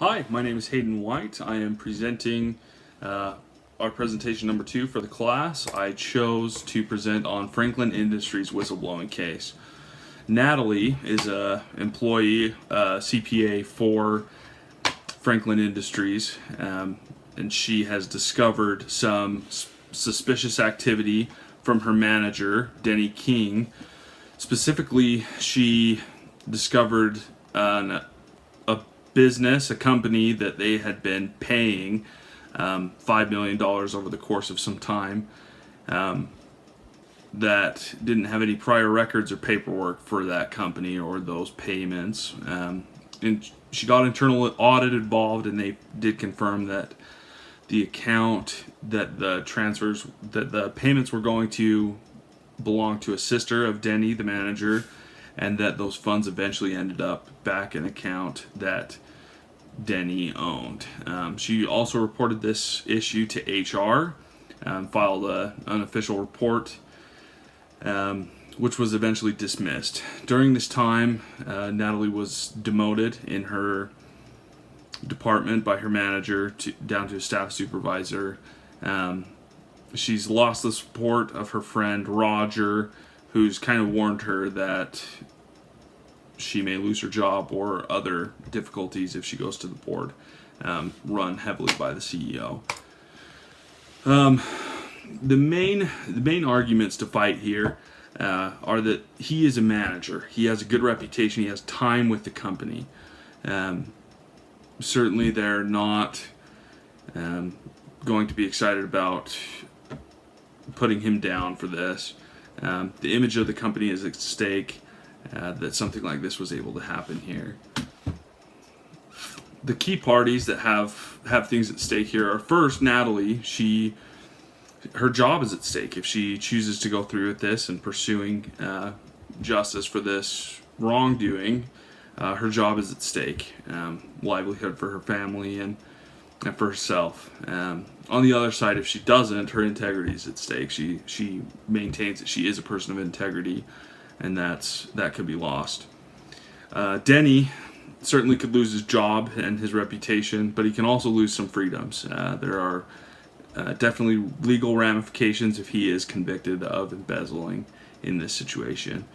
Hi, my name is Hayden White. I am presenting our presentation number 2 for the class. I chose to present on Franklin Industries whistleblowing case. Natalie is a employee CPA for Franklin Industries, and she has discovered some suspicious activity from her manager, Denny King. Specifically, she discovered a business, a company that they had been paying $5 million over the course of some time, that didn't have any prior records or paperwork for that company or those payments. And she got internal audit involved, and they did confirm that the account that the payments were going to belonged to a sister of Denny, the manager, and that those funds eventually ended up back in an account that Denny owned. She also reported this issue to HR, filed an unofficial report, which was eventually dismissed. During this time, Natalie was demoted in her department by her manager down to a staff supervisor. She's lost the support of her friend Roger, who's kind of warned her that she may lose her job or other difficulties if she goes to the board, run heavily by the CEO. The main arguments to fight here are that he is a manager. He has a good reputation. He has time with the company. Certainly, they're not going to be excited about putting him down for this. The image of the company is at stake. That something like this was able to happen here. The key parties that have things at stake here are, first, Natalie. Her job is at stake if she chooses to go through with this and pursuing justice for this wrongdoing. Her job is at stake, livelihood for her family and for herself. On the other side, if she doesn't, her integrity is at stake. She maintains that she is a person of integrity, and that could be lost. Denny certainly could lose his job and his reputation, but he can also lose some freedoms. There are definitely legal ramifications if he is convicted of embezzling in this situation.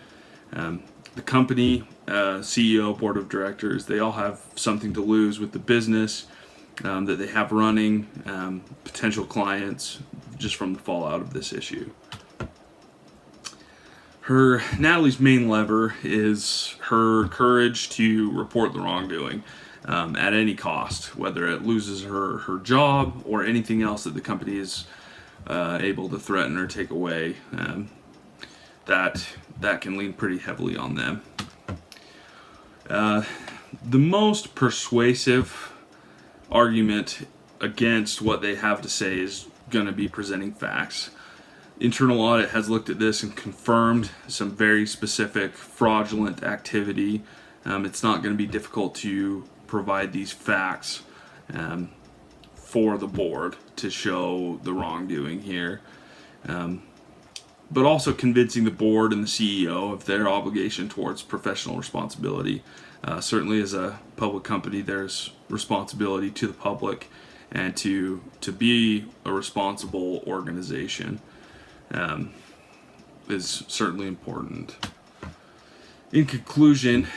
The company, CEO, board of directors, they all have something to lose with the business that they have running, potential clients, just from the fallout of this issue. Natalie's main lever is her courage to report the wrongdoing at any cost, whether it loses her job or anything else that the company is able to threaten or take away. That can lean pretty heavily on them. The most persuasive argument against what they have to say is going to be presenting facts. Internal audit has looked at this and confirmed some very specific fraudulent activity. It's not going to be difficult to provide these facts for the board to show the wrongdoing here. But also convincing the board and the CEO of their obligation towards professional responsibility. Certainly as a public company, there's responsibility to the public and to be a responsible organization. Is certainly important. In conclusion,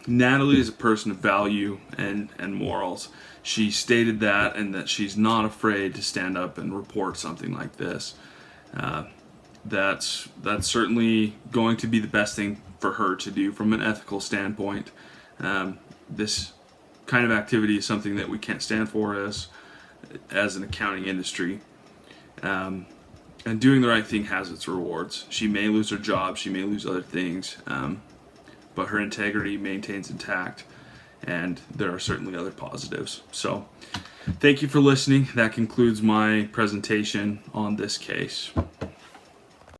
Natalie is a person of value and morals. She stated that, and that she's not afraid to stand up and report something like this. That's certainly going to be the best thing for her to do from an ethical standpoint. This kind of activity is something that we can't stand for as an accounting industry. And doing the right thing has its rewards. She may lose her job, she may lose other things, but her integrity maintains intact, and there are certainly other positives. So, thank you for listening. That concludes my presentation on this case.